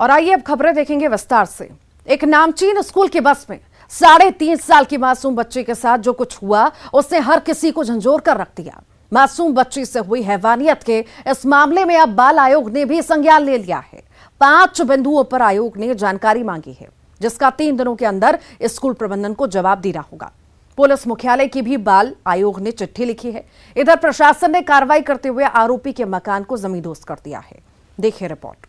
और आइए अब खबरें देखेंगे विस्तार से। एक नामचीन स्कूल की बस में 3.5 साल की मासूम बच्ची के साथ जो कुछ हुआ उसने हर किसी को झंझोर कर रख दिया। मासूम बच्ची से हुई हैवानियत के इस मामले में अब बाल आयोग ने भी संज्ञान ले लिया है। 5 बिंदुओं पर आयोग ने जानकारी मांगी है, जिसका 3 दिनों के अंदर स्कूल प्रबंधन को जवाब देना होगा। पुलिस मुख्यालय की भी बाल आयोग ने चिट्ठी लिखी है। इधर प्रशासन ने कार्रवाई करते हुए आरोपी के मकान को जमींदोज कर दिया है। देखिए रिपोर्ट।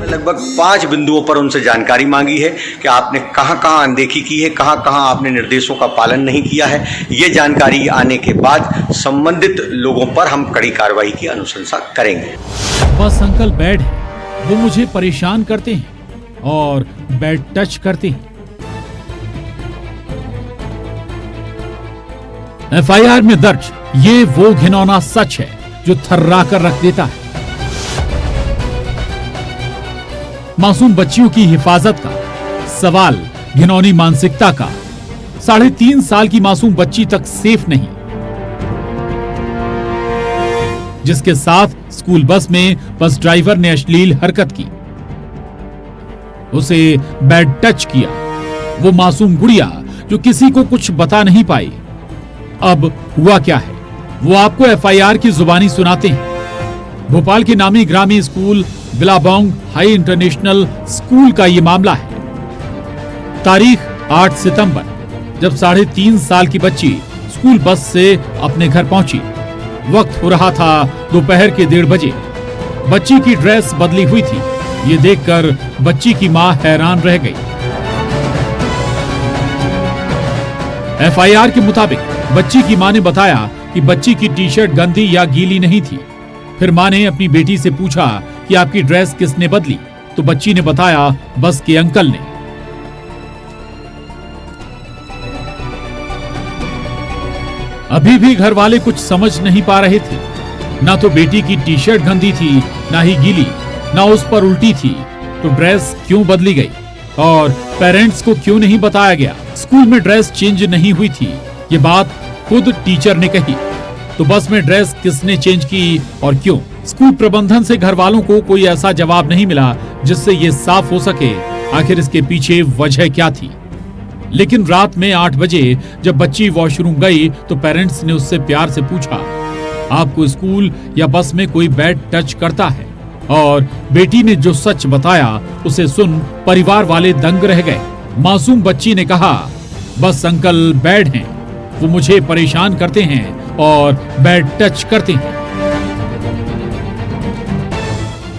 लगभग 5 बिंदुओं पर उनसे जानकारी मांगी है कि आपने कहां-कहां अनदेखी की है, कहां-कहां आपने निर्देशों का पालन नहीं किया है। ये जानकारी आने के बाद संबंधित लोगों पर हम कड़ी कार्रवाई की अनुशंसा करेंगे। बस अंकल बैड है, वो मुझे परेशान करते हैं और बैड टच करते हैं। एफआईआर में दर्ज ये वो घिनौना सच है जो थर्रा कर रख देता है। मासूम बच्चियों की हिफाजत का सवाल, घिनौनी मानसिकता का। 3.5 साल की मासूम बच्ची तक सेफ नहीं, जिसके साथ स्कूल बस में बस ड्राइवर ने अश्लील हरकत की, उसे बैड टच किया। वो मासूम गुड़िया जो किसी को कुछ बता नहीं पाई। अब हुआ क्या है वो आपको एफआईआर की जुबानी सुनाते हैं। भोपाल के नामी ग्रामीण school Billabong high international school का ये मामला है। तारीख 8 सितंबर, जब 3.5 साल की बच्ची स्कूल बस से अपने घर पहुंची। वक्त हो रहा था दोपहर के 1:30 बजे। बच्ची की ड्रेस बदली हुई थी। ये देखकर बच्ची की मां हैरान रह गई। एफआईआर के मुताबिक बच्ची की मां ने बताया कि बच्ची की टी-शर्ट गंदी या गीली नहीं थी। फिर मां ने अपनी बेटी से पूछा कि आपकी ड्रेस किसने बदली, तो बच्ची ने बताया बस के अंकल ने। अभी भी घर वाले कुछ समझ नहीं पा रहे थे। ना तो बेटी की टी-शर्ट गंदी थी, ना ही गीली, ना उस पर उल्टी थी, तो ड्रेस क्यों बदली गई और पेरेंट्स को क्यों नहीं बताया गया। स्कूल में ड्रेस चेंज नहीं हुई थी, ये बात खुद टीचर ने कही, तो बस में ड्रेस किसने चेंज की और क्यों। स्कूल प्रबंधन से घर वालों को कोई ऐसा जवाब नहीं मिला जिससे ये साफ हो सके आखिर इसके पीछे वजह क्या थी। लेकिन रात में 8 बजे जब बच्ची वॉशरूम गई तो पेरेंट्स ने उससे प्यार से पूछा, आपको स्कूल या बस में कोई बैड टच करता है? और बेटी ने जो सच बताया उसे सुन परिवार वाले दंग रह गए। मासूम बच्ची ने कहा, बस अंकल बैड हैं, वो मुझे परेशान करते हैं और बैड टच करते हैं।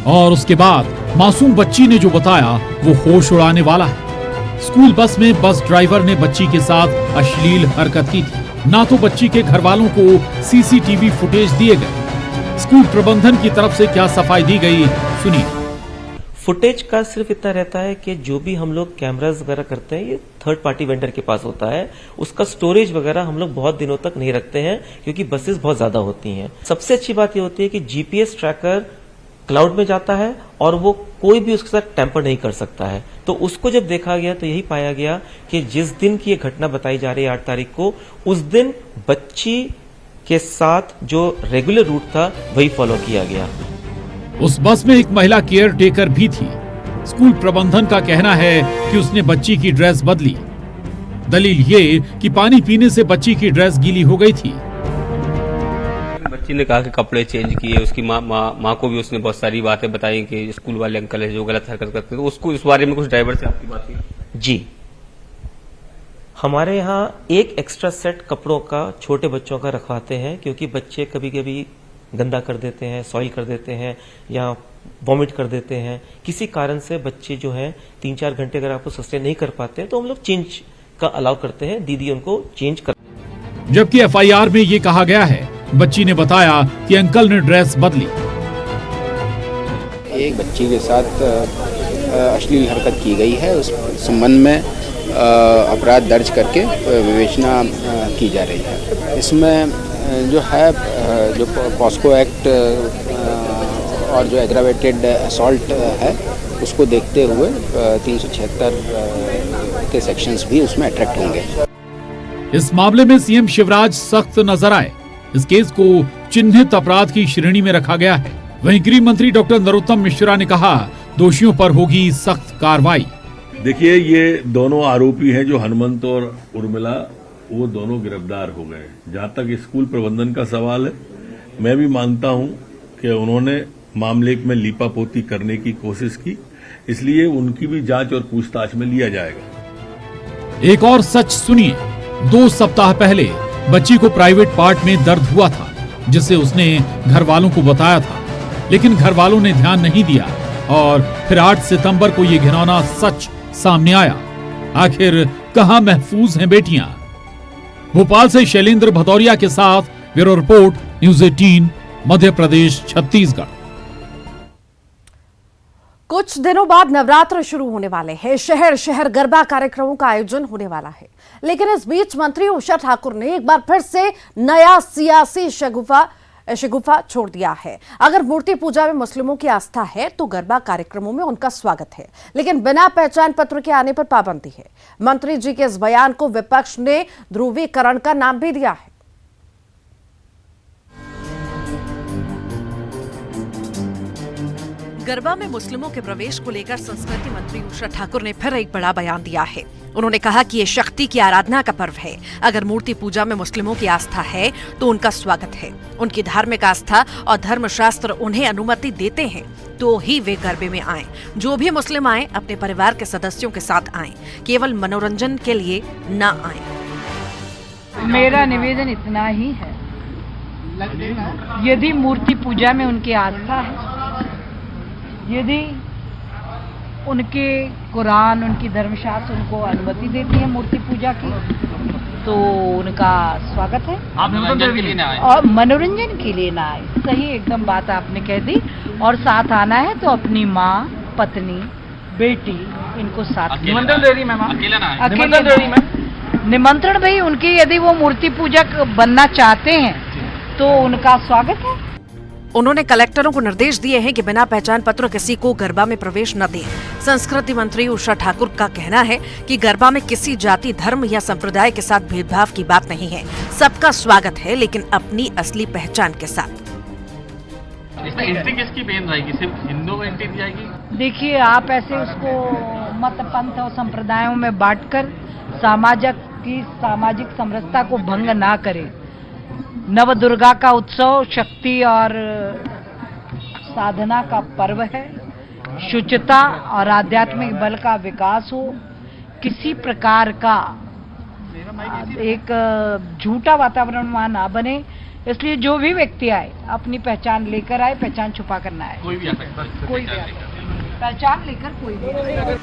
और उसके बाद मासूम बच्ची ने जो बताया वो होश उड़ाने वाला है। स्कूल बस में बस ड्राइवर ने बच्ची के साथ अश्लील हरकत की थी। ना तो बच्ची के घर वालों को सीसीटीवी फुटेज दिए गए। स्कूल प्रबंधन की तरफ से क्या सफाई दी गई, सुनिए। फुटेज का सिर्फ इतना रहता है कि जो भी हम लोग कैमरास वगैरह करते हैं ये थर्ड पार्टी वेंडर के पास होता है। उसका स्टोरेज वगैरह हम लोग बहुत दिनों तक नहीं रखते हैं क्योंकि बसेस बहुत ज्यादा होती हैं। सबसे अच्छी बात ये होती है कि जीपीएस ट्रैकर क्लाउड में जाता है और वो कोई भी उसके साथ टैंपर नहीं कर सकता है। तो उसको जब देखा गया तो यही पाया गया कि जिस दिन की ये घटना बताई जा रही है 8 तारीख को, उस दिन बच्ची के साथ जो रेगुलर रूट था वही फॉलो किया गया। उस बस में एक महिला केयर टेकर भी थी। स्कूल प्रबंधन का कहना है कि उसने बच्ची की ड्रेस बदली। दलील ये कि पानी पीने से बच्ची की ड्रेस गीली हो गई थी। बच्ची ने कहा कि कपड़े चेंज किए। उसकी माँ को भी उसने बहुत सारी बातें बताई कि स्कूल वाले अंकल है जो गलत हरकत करते हैं। तो उसको इस बारे में कुछ ड्राइवर से आपकी बात हुई? जी, हमारे यहाँ एक एक्स्ट्रा सेट कपड़ों का छोटे बच्चों का रखवाते हैं क्योंकि बच्चे कभी कभी गंदा कर देते हैं, सॉइल कर देते हैं या वॉमिट कर देते हैं। किसी कारण से बच्चे जो है 3-4 घंटे अगर आपको सस्टेन नहीं कर पाते तो हम लोग चेंज का अलाउ करते हैं। दीदी उनको चेंज कर। जबकि एफआईआर में ये कहा गया है, बच्ची ने बताया कि अंकल ने ड्रेस बदली। एक बच्ची के साथ अश्लील हरकत की गई है। उस संबंध में अपराध दर्ज करके विवेचना की जा रही है। इसमें जो है जो पॉस्को एक्ट और जो एग्रावेटेड असॉल्ट है उसको देखते हुए 376 के सेक्शंस भी उसमें अट्रैक्ट होंगे। इस मामले में सीएम शिवराज सख्त नजर आए। इस केस को चिन्हित अपराध की श्रेणी में रखा गया है। वहीं गृह मंत्री डॉक्टर नरोत्तम मिश्रा ने कहा, दोषियों पर होगी सख्त कार्रवाई। देखिए, ये दोनों आरोपी हैं जो हनुमंत और उर्मिला, वो दोनों गिरफ्तार हो गए। जहां तक स्कूल प्रबंधन का सवाल है, मैं भी मानता हूं कि उन्होंने मामले में लीपापोती करने की कोशिश की, इसलिए उनकी भी जांच और पूछताछ में लिया जाएगा। एक और सच सुनिए। 2 सप्ताह पहले बच्ची को प्राइवेट पार्ट में दर्द हुआ था, जिसे उसने घर वालों को बताया था, लेकिन घर वालों ने ध्यान नहीं दिया और फिर 8 सितंबर को ये घिनौना सच सामने आया। आखिर कहां महफूज हैं बेटियां? भोपाल से शैलेंद्र भदौरिया के साथ bureau report, news 18, Madhya Pradesh, Chhattisgarh. कुछ दिनों बाद नवरात्र शुरू होने वाले हैं। शहर शहर गरबा कार्यक्रमों का आयोजन होने वाला है, लेकिन इस बीच मंत्री उषा ठाकुर ने एक बार फिर से नया सियासी शगुफा छोड़ दिया है। अगर मूर्ति पूजा में मुस्लिमों की आस्था है तो गरबा कार्यक्रमों में उनका स्वागत है, लेकिन बिना पहचान पत्र के आने पर पाबंदी है। मंत्री जी के इस बयान को विपक्ष ने ध्रुवीकरण का नाम भी दिया है। गरबा में मुस्लिमों के प्रवेश को लेकर संस्कृति मंत्री उषा ठाकुर ने फिर एक बड़ा बयान दिया है। उन्होंने कहा कि ये शक्ति की आराधना का पर्व है। अगर मूर्ति पूजा में मुस्लिमों की आस्था है तो उनका स्वागत है। उनकी धार्मिक आस्था और धर्मशास्त्र उन्हें अनुमति देते हैं तो ही वे गरबे में आएं। जो भी मुस्लिम आए अपने परिवार के सदस्यों के साथ आएं, केवल मनोरंजन के लिए न आएं। मेरा निवेदन इतना ही है, यदि मूर्ति पूजा में उनकी आस्था है, यदि उनके कुरान, उनकी धर्मशास्त्र उनको अनुमति देती है मूर्ति पूजा की, तो उनका स्वागत है। आप मनोरंजन के लिए ना आए और मनोरंजन के लिए ना आए, सही एकदम बात आपने कह दी। और साथ आना है तो अपनी माँ, पत्नी, बेटी, इनको साथ निमंत्रण दे रही मैम, अकेला ना आए। निमंत्रण दे रही मैम, निमंत्रण भाई उनकी, यदि वो मूर्ति पूजक बनना चाहते हैं तो उनका स्वागत है। उन्होंने कलेक्टरों को निर्देश दिए हैं कि बिना पहचान पत्र किसी को गरबा में प्रवेश न दें। संस्कृति मंत्री उषा ठाकुर का कहना है कि गरबा में किसी जाति, धर्म या संप्रदाय के साथ भेदभाव की बात नहीं है। सबका स्वागत है, लेकिन अपनी असली पहचान के साथ। इसमें एंट्री किसकी बैन रहेगी? सिर्फ हिंदुओं को एंट्री दी जाएगी? देखिए, आप ऐसे उसको मत, पंथ और संप्रदायों में बांटकर सामाजिक समरसता को भंग ना करें। नव दुर्गा का उत्सव शक्ति और साधना का पर्व है। शुचिता और आध्यात्मिक बल का विकास हो, किसी प्रकार का एक झूठा वातावरण वहां ना बने। इसलिए जो भी व्यक्ति आए अपनी पहचान लेकर आए, पहचान छुपा कर ना आए। कोई भी आ सकता है, कोई भी पहचान लेकर कोई भी।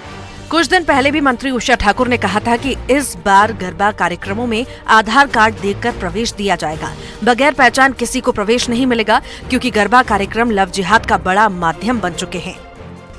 कुछ दिन पहले भी मंत्री उषा ठाकुर ने कहा था कि इस बार गरबा कार्यक्रमों में आधार कार्ड देखकर प्रवेश दिया जाएगा। बगैर पहचान किसी को प्रवेश नहीं मिलेगा, क्योंकि गरबा कार्यक्रम लव जिहाद का बड़ा माध्यम बन चुके हैं।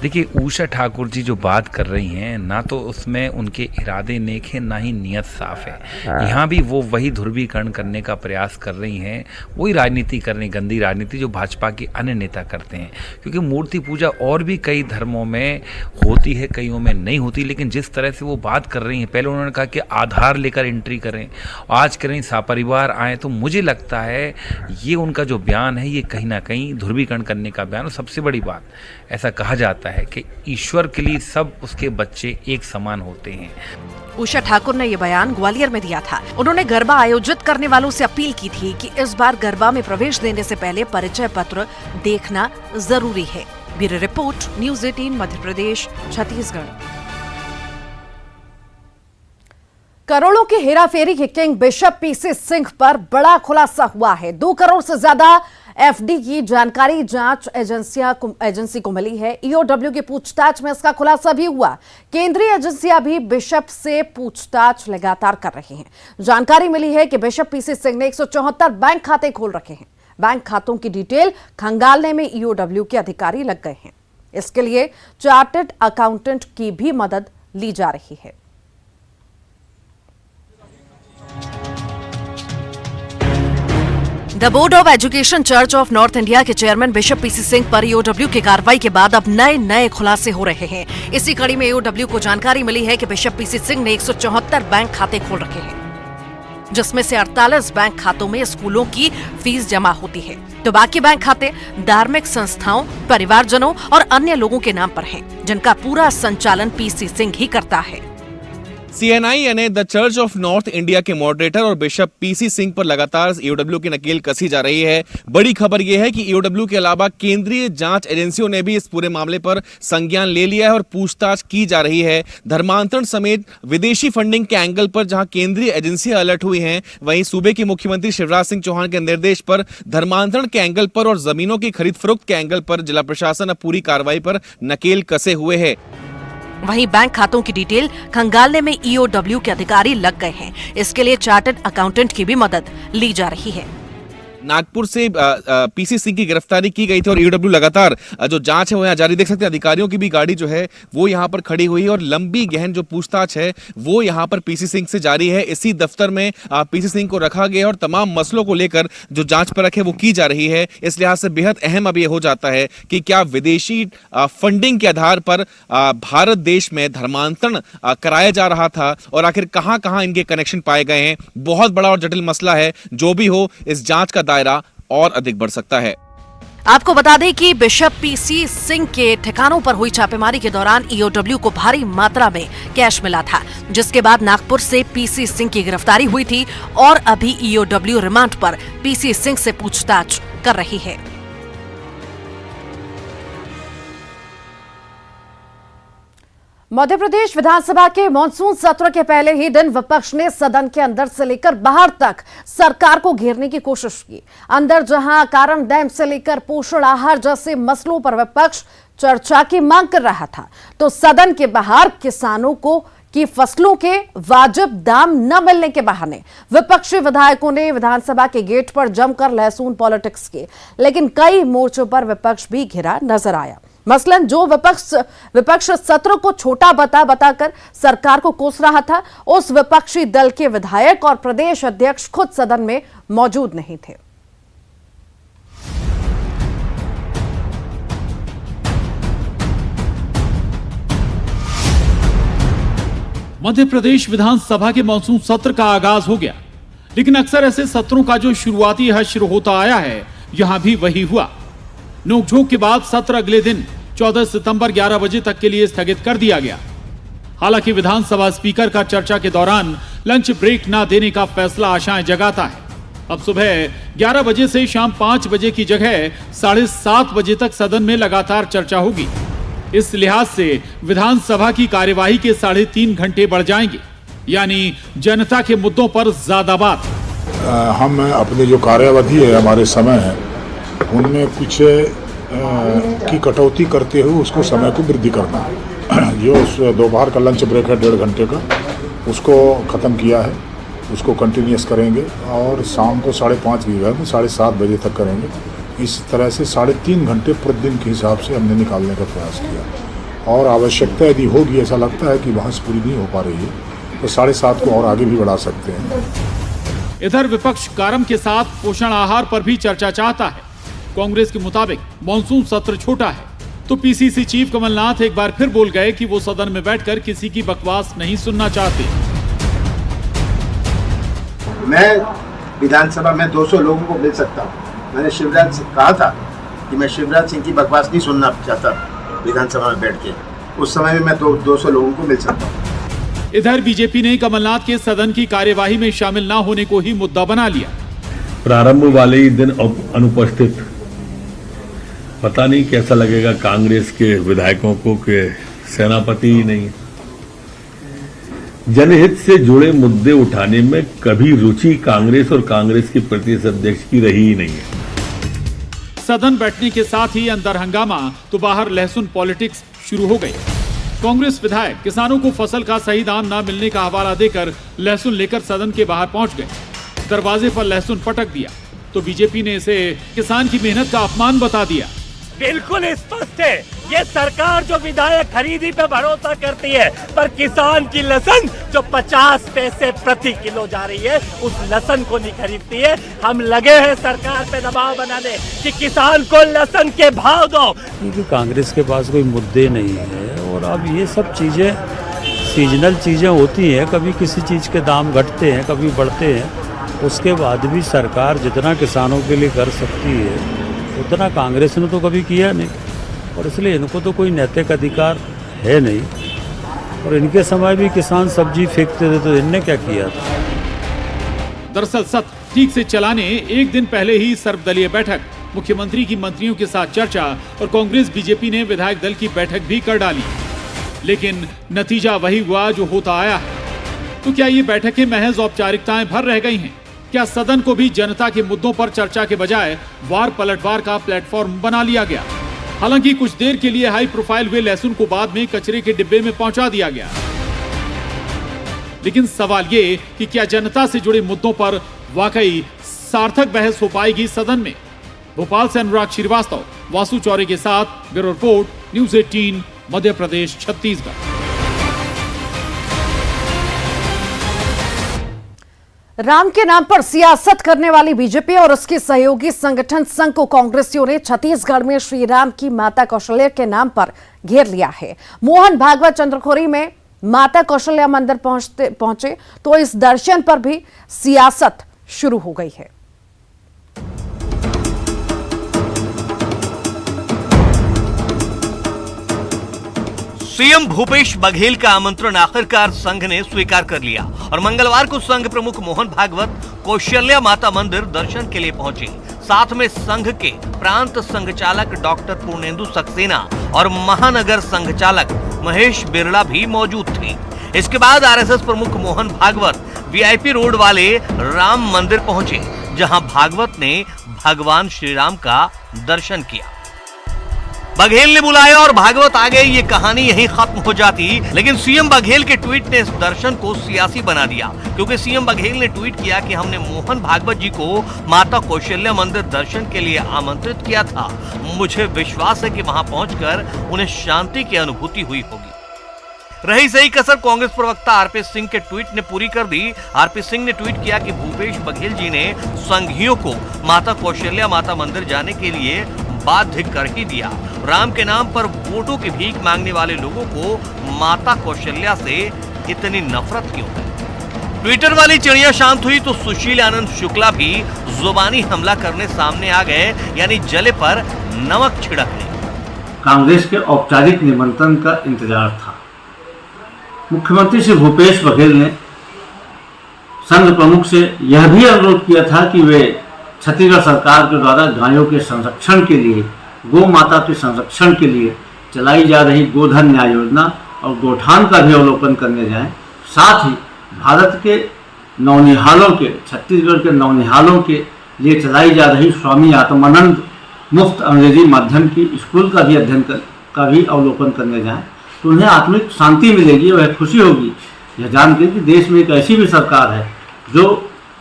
देखिए, उषा ठाकुर जी जो बात कर रही हैं, ना तो उसमें उनके इरादे नेक हैं, ना ही नीयत साफ है। यहाँ भी वो वही ध्रुवीकरण करने का प्रयास कर रही हैं, वही राजनीति कर रही, गंदी राजनीति जो भाजपा के अन्य नेता करते हैं। क्योंकि मूर्ति पूजा और भी कई धर्मों में होती है, कईयों में नहीं होती। लेकिन जिस तरह से वो बात कर रही हैं, पहले उन्होंने कहा कि आधार लेकर एंट्री करें, आज करें सपरिवार आए, तो मुझे लगता है ये उनका जो बयान है, ये कहीं ना कहीं ध्रुवीकरण करने का बयान। और सबसे बड़ी बात, ऐसा कहा जाता है कि ईश्वर के लिए सब उसके बच्चे एक समान होते हैं। उषा ठाकुर ने यह बयान ग्वालियर में दिया था। उन्होंने गरबा आयोजित करने वालों से अपील की थी कि इस बार गरबा में प्रवेश देने से पहले परिचय पत्र देखना जरूरी है। Bureau report, news 18, Madhya Pradesh, Chhattisgarh. करोड़ों की हेराफेरी के किंग बिशप पीसी सिंह पर बड़ा खुलासा हुआ है। 2 करोड़ से ज्यादा एफडी की जानकारी जांच एजेंसी को मिली है। ईओडब्ल्यू की पूछताछ में इसका खुलासा भी हुआ। केंद्रीय एजेंसियां भी बिशप से पूछताछ लगातार कर रही हैं। जानकारी मिली है कि बिशप पीसी सिंह ने 174 बैंक खाते खोल रखे हैं। बैंक खातों की डिटेल खंगालने में ईओडब्ल्यू के अधिकारी लग गए हैं। इसके लिए चार्टर्ड अकाउंटेंट की भी मदद ली जा रही है। The board of education church of north India के चेयरमैन बिशप पीसी सिंह पर ईओडब्ल्यू की कार्रवाई के बाद अब नए खुलासे हो रहे हैं। इसी कड़ी में ईओडब्ल्यू को जानकारी मिली है कि बिशप पीसी सिंह ने 174 बैंक खाते खोल रखे हैं। जिसमें से 48 बैंक खातों में स्कूलों की फीस जमा होती है, तो बाकी बैंक खाते धार्मिक संस्थाओं, परिवारजनों और अन्य लोगों के नाम पर हैं, जिनका पूरा संचालन पीसी सिंह ही करता है। सीएनआई यानी the church of north India के मॉडरेटर और बिशप पीसी सिंह पर लगातार ईओडब्ल्यू की नकेल कसी जा रही है। बड़ी खबर यह है कि ईओडब्ल्यू के अलावा केंद्रीय जांच एजेंसियों ने भी इस पूरे मामले पर संज्ञान ले लिया है और पूछताछ की जा रही है। धर्मांतरण समेत विदेशी फंडिंग के एंगल पर जहां केंद्रीय एजेंसियां अलर्ट हुई हैं, वहीं सूबे के मुख्यमंत्री शिवराज सिंह चौहान के निर्देश पर धर्मांतरण के एंगल पर और जमीनों की खरीद फरोख्त के एंगल पर जिला प्रशासन अब पूरी कार्रवाई पर नकेल कसे हुए है। वहीं बैंक खातों की डिटेल खंगालने में ईओडब्ल्यू के अधिकारी लग गए हैं। इसके लिए चार्टर्ड अकाउंटेंट की भी मदद ली जा रही है। नागपुर से पीसी सिंह की गिरफ्तारी की गई थी और ईओडब्ल्यू लगातार जो जांच है वो यहाँ जारी। देख सकते हैं अधिकारियों की भी गाड़ी जो है वो यहाँ पर खड़ी हुई है और लंबी गहन जो पूछताछ है वो यहाँ पर पीसी सिंह से जारी है। इसी दफ्तर में पीसी सिंह को रखा गया और तमाम मसलों को लेकर जो जांच परख है वो की जा रही है। इस लिहाज से बेहद अहम अब ये हो जाता है कि क्या विदेशी फंडिंग के आधार पर भारत देश में धर्मांतरण कराया जा रहा था और आखिर कहां कहां इनके कनेक्शन पाए गए हैं। बहुत बड़ा और जटिल मसला है। जो भी हो, इस जांच का दायरा और अधिक बढ़ सकता है। आपको बता दें कि बिशप पीसी सिंह के ठिकानों पर हुई छापेमारी के दौरान ईओडब्ल्यू को भारी मात्रा में कैश मिला था, जिसके बाद नागपुर से पीसी सिंह की गिरफ्तारी हुई थी और अभी ईओडब्ल्यू रिमांड पर पीसी सिंह से पूछताछ कर रही है। मध्य प्रदेश विधानसभा के मॉनसून सत्र के पहले ही दिन विपक्ष ने सदन के अंदर से लेकर बाहर तक सरकार को घेरने की कोशिश की। अंदर जहां कारण डैम से लेकर पोषण आहार जैसे मसलों पर विपक्ष चर्चा की मांग कर रहा था, तो सदन के बाहर किसानों को की फसलों के वाजिब दाम न मिलने के बहाने विपक्षी विधायकों ने विधानसभा के गेट पर जमकर लहसुन पॉलिटिक्स की, लेकिन कई मोर्चों पर विपक्ष भी घिरा नजर आया। मसलन जो विपक्ष सत्र को छोटा बताकर सरकार को कोस रहा था, उस विपक्षी दल के विधायक और प्रदेश अध्यक्ष खुद सदन में मौजूद नहीं थे। मध्य प्रदेश विधानसभा के मानसून सत्र का आगाज हो गया, लेकिन अक्सर ऐसे सत्रों का जो शुरुआती हश्र होता आया है, यहां भी वही हुआ। नोकझोंक के बाद सत्र अगले दिन 14 सितंबर 11 बजे तक के लिए स्थगित कर दिया गया। हालांकि विधानसभा स्पीकर का चर्चा के दौरान लंच ब्रेक न देने का फैसला आशाएं जगाता है। अब सुबह 11 बजे से शाम 5 बजे की जगह 7:30 बजे तक सदन में लगातार चर्चा होगी। इस लिहाज से विधानसभा की कार्यवाही के 3.5 घंटे बढ़ जाएंगे, यानी जनता के मुद्दों पर ज्यादा बात। हम अपनी जो कार्यावधि है, हमारे समय है, उनमें कुछ की कटौती करते हुए उसको समय को वृद्धि करना। जो दोपहर का लंच ब्रेक है 1.5 घंटे का, उसको ख़त्म किया है, उसको कंटिन्यूस करेंगे और शाम को 5:30 की जगह में 7:30 बजे तक करेंगे। इस तरह से 3.5 घंटे प्रतिदिन के हिसाब से हमने निकालने का प्रयास किया और आवश्यकता यदि होगी, ऐसा लगता है कि बहस पूरी नहीं हो पा रही है, तो 7:30 को और आगे भी बढ़ा सकते हैं। इधर विपक्ष कारम के साथ पोषण आहार पर भी चर्चा चाहता है। कांग्रेस के मुताबिक मॉनसून सत्र छोटा है, तो पीसीसी चीफ कमलनाथ एक बार फिर बोल गए कि वो सदन में बैठकर किसी की बकवास नहीं सुनना चाहते। मैं विधानसभा में 200 लोगों को मिल सकता हूँ। मैंने शिवराज से कहा था कि मैं शिवराज सिंह की बकवास नहीं सुनना चाहता विधानसभा में बैठ के। उस समय में मैं 200 लोगों को मिल सकता हूँ। इधर बीजेपी ने कमलनाथ के सदन की कार्यवाही में शामिल न होने को ही मुद्दा बना लिया। प्रारंभ वाले ही दिन अनुपस्थित, पता नहीं कैसा लगेगा कांग्रेस के विधायकों को कि सेनापति ही नहीं। जनहित से जुड़े मुद्दे उठाने में कभी रुचि कांग्रेस और कांग्रेस के प्रदेश अध्यक्ष की रही ही नहीं है। सदन बैठने के साथ ही अंदर हंगामा तो बाहर लहसुन पॉलिटिक्स शुरू हो गई। कांग्रेस विधायक किसानों को फसल का सही दाम न मिलने का हवाला देकर लहसुन लेकर सदन के बाहर पहुंच गए। दरवाजे पर लहसुन पटक दिया तो बीजेपी ने इसे किसान की मेहनत का अपमान बता दिया। बिल्कुल स्पष्ट है, ये सरकार जो विधायक खरीदी पे भरोसा करती है, पर किसान की लहसुन जो 50 पैसे प्रति किलो जा रही है, उस लहसुन को नहीं खरीदती है। हम लगे हैं सरकार पे दबाव बनाने कि किसान को लहसुन के भाव दो। क्योंकि कांग्रेस के पास कोई मुद्दे नहीं है और अब ये सब चीजें सीजनल चीज़ें होती हैं, कभी किसी चीज़ के दाम घटते हैं, कभी बढ़ते हैं। उसके बाद भी सरकार जितना किसानों के लिए कर सकती है उतना कांग्रेस ने तो कभी किया नहीं, और इसलिए इनको तो कोई नैतिक अधिकार है नहीं। और इनके समय भी किसान सब्जी फेंकते थे, तो इनने क्या किया था? दरअसल सत्र ठीक से चलाने एक दिन पहले ही सर्वदलीय बैठक, मुख्यमंत्री की मंत्रियों के साथ चर्चा और कांग्रेस बीजेपी ने विधायक दल की बैठक भी कर डाली, लेकिन नतीजा वही हुआ जो होता आया है। तो क्या ये बैठकें महज औपचारिकताएं भर रह गई हैं? क्या सदन को भी जनता के मुद्दों पर चर्चा के बजाय वार पलटवार का प्लेटफॉर्म बना लिया गया? हालांकि कुछ देर के लिए हाई प्रोफाइल हुए लहसुन को बाद में कचरे के डिब्बे में पहुंचा दिया गया, लेकिन सवाल ये कि क्या जनता से जुड़े मुद्दों पर वाकई सार्थक बहस हो पाएगी सदन में? भोपाल से अनुराग श्रीवास्तव, वासु चौरे के साथ bureau report, news 18, Madhya Pradesh, Chhattisgarh. Ram के नाम पर सियासत करने वाली बीजेपी और उसके सहयोगी संगठन संघ को कांग्रेसियों ने छत्तीसगढ़ में श्री राम की माता कौशल्या के नाम पर घेर लिया है। मोहन भागवत चंद्रखोरी में माता कौशल्या मंदिर पहुंचे तो इस दर्शन पर भी सियासत शुरू हो गई है। सीएम भूपेश बघेल का आमंत्रण आखिरकार संघ ने स्वीकार कर लिया और मंगलवार को संघ प्रमुख मोहन भागवत कौशल्या माता मंदिर दर्शन के लिए पहुंचे। साथ में संघ के प्रांत संघचालक डॉक्टर पूर्णेंदु सक्सेना और महानगर संघचालक महेश बिरला भी मौजूद थे। इसके बाद आरएसएस प्रमुख मोहन भागवत वीआईपी रोड वाले राम मंदिर पहुंचे, जहां भागवत ने भगवान श्री राम का दर्शन किया। बघेल ने बुलाया और भागवत आ गए, ये कहानी यहीं खत्म हो जाती, लेकिन सीएम बघेल के ट्वीट ने इस दर्शन को सियासी बना दिया, क्योंकि सीएम बघेल ने ट्वीट किया कि हमने मोहन भागवत जी को माता कौशल्या मंदिर दर्शन के लिए आमंत्रित किया था। मुझे विश्वास है कि वहां पहुंचकर उन्हें शांति की अनुभूति हुई होगी। रही सही कसर कांग्रेस प्रवक्ता आरपी सिंह के ट्वीट ने पूरी कर दी। आरपी सिंह ने ट्वीट किया कि भूपेश बघेल जी ने संघियों को माता कौशल्या माता मंदिर जाने के लिए बाध्य कर ही दिया। राम के नाम पर वोटों की भीख मांगने वाले लोगों को माता कौशल्या से इतनी नफरत क्यों है? ट्विटर वाली चिड़िया शांत हुई तो सुशील आनंद शुक्ला भी जुबानी हमला करने सामने आ गए, यानी जले पर नमक छिड़कने। कांग्रेस के औपचारिक निमंत्रण का इंतजार था। मुख्यमंत्री श्री भूपेश बघेल ने संघ प्रमुख से यह भी अनुरोध किया था कि वे छत्तीसगढ़ सरकार के द्वारा गायों के संरक्षण के लिए, गौ माता के संरक्षण के लिए चलाई जा रही गोधन न्याय योजना और गोठान का भी अवलोकन करने जाएं। साथ ही भारत के नौनिहालों के, छत्तीसगढ़ के नौनिहालों के लिए चलाई जा रही स्वामी आत्मानंद मुफ्त अंग्रेजी माध्यम की स्कूल का भी अध्ययन का भी अवलोकन करने जाएं, तो उन्हें आत्मिक शांति मिलेगी। वह खुशी होगी यह जानकर कि देश में एक ऐसी भी सरकार है जो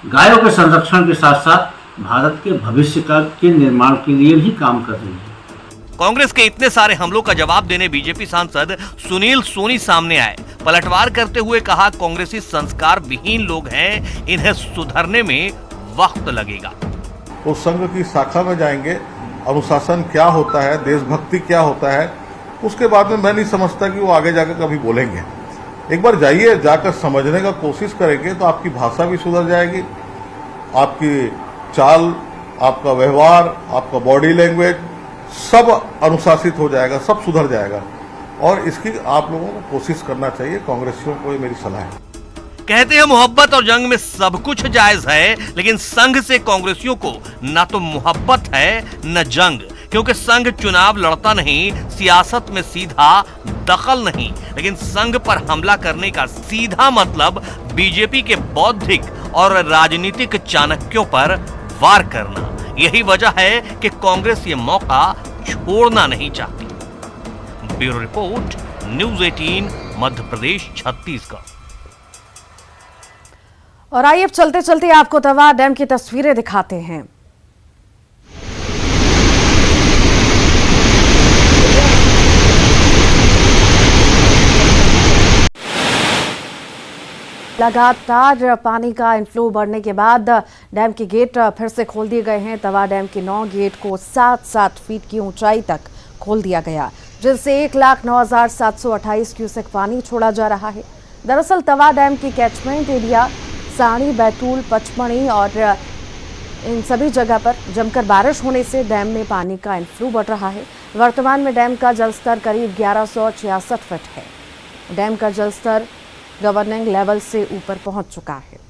गायों के संरक्षण के साथ साथ भारत के भविष्य के निर्माण के लिए भी काम कर रही है। कांग्रेस के इतने सारे हमलों का जवाब देने बीजेपी सांसद सुनील सोनी सामने आए। पलटवार करते हुए कहा, कांग्रेसी संस्कार विहीन लोग हैं, इन्हें सुधरने में वक्त लगेगा। वो संघ की शाखा में जाएंगे, अनुशासन क्या होता है, देशभक्ति क्या होता है, उसके बाद में मैं नहीं समझता कि वो आगे जाकर कभी बोलेंगे। एक बार जाइए, जाकर समझने का कोशिश करेंगे तो आपकी भाषा भी सुधर जाएगी, आपकी चाल, आपका व्यवहार, आपका बॉडी लैंग्वेज सब अनुशासित हो जाएगा, सब सुधर जाएगा। और इसकी आप लोगों को कोशिश करना चाहिए, कांग्रेसियों को ये मेरी सलाह है। कहते हैं मोहब्बत और जंग में सब कुछ जायज है, लेकिन संघ से कांग्रेसियों को न तो मोहब्बत है न जंग, क्योंकि संघ चुनाव लड़ता नहीं, सियासत में सीधा दखल नहीं, लेकिन संघ पर हमला करने का सीधा मतलब बीजेपी के बौद्धिक और राजनीतिक चाणक्यों पर वार करना। यही वजह है कि कांग्रेस ये मौका छोड़ना नहीं चाहती। Bureau report, news 18, Madhya Pradesh, Chhattisgarh. और आइए अब चलते चलते आपको तवा डैम की तस्वीरें दिखाते हैं। लगातार पानी का इनफ्लो बढ़ने के बाद डैम के गेट फिर से खोल दिए गए हैं। तवा डैम के 9 गेट को 7 फीट की ऊंचाई तक खोल दिया गया, जिससे 1,09,728 क्यूसेक पानी छोड़ा जा रहा है। दरअसल तवा डैम की कैचमेंट एरिया साड़ी, बैतूल, पचमढ़ी और इन सभी जगह पर जमकर बारिश होने से डैम में पानी का इनफ्लो बढ़ रहा है। वर्तमान में डैम का जलस्तर करीब 1166 फीट है। डैम का जलस्तर गवर्निंग लेवल से ऊपर पहुंच चुका है।